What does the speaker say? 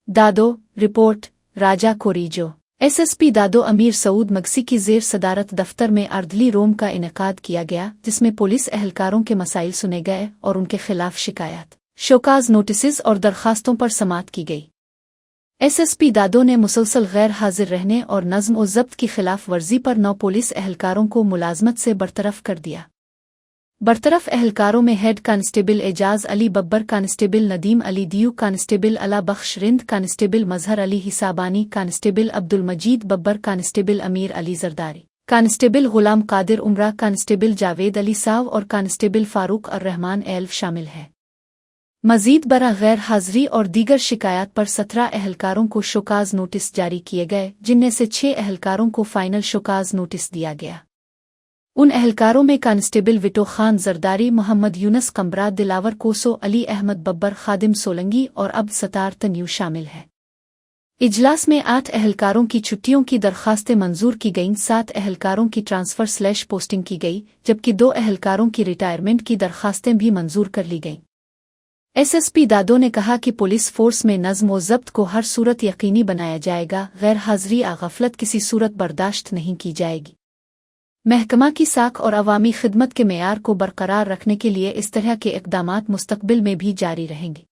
दादो रिपोर्ट राजा कोरिजो एसएसपी दादो अमीर सऊद मगसी की ज़ेर सदारत दफ्तर में अर्दली रोम का इनेकाद किया गया, जिसमें पुलिस एहलकारों के मसाइल सुने गए और उनके खिलाफ शिकायत, शोकाज नोटिस और दरखास्तों पर समाअत की गई। एसएसपी दादो ने मुसलसल गैर हाजिर रहने और नज़्म और ज़ब्त की खिलाफ वर्जी पर 9 पुलिस एहलकारों को मुलाजमत से बरतरफ कर दिया। बरतरफ एहलकारों में head constable Ejaz Ali Babbar, constable Nadeem Ali Diyu, constable Ala Bakhsh Rind, constable Mazhar Ali Hisbani, constable Abdul Majeed Babbar, constable Amir Ali Zardari, constable Ghulam Qadir Umrah, constable Javed Ali Sao और कांस्टेबल फारूक अर्रहमान एल्फ शामिल है। मजीद बरा गैर हाजिरी और दीगर शिकायत पर 17 एहलकारों को शोकाज नोटिस जारी किए गए, जिनमें से 6 एहलकारों को फाइनल शोकाज नोटिस दिया गया। उन एहलकारों में कांस्टेबल विटो खान जरदारी, मोहम्मद यूनस कमरा, दिलावर कोसो, अली अहमद बब्बर, खादिम सोलंगी और अब्द सतार तन्यू शामिल है। इजलास में 8 एहलकारों की छुट्टियों की दरखास्तें मंजूर की गईं, 7 एहलकारों की ट्रांसफर/पोस्टिंग की गई, जबकि 2 एहलकारों की रिटायरमेंट की दरखास्तें भी मंजूर कर ली गईं। एसएसपी दादो ने कहा कि पुलिस फोर्स में नज़्म व ज़ब्त को हर सूरत यकीनी बनाया जाएगा, गैर हाजिरी या गफलत किसी सूरत बर्दाश्त नहीं की जाएगी। महकमा की साख और अवामी खिदमत के मेयार को बरकरार रखने के लिए इस तरह के इक़दामात मुस्तक़बिल में भी जारी रहेंगे।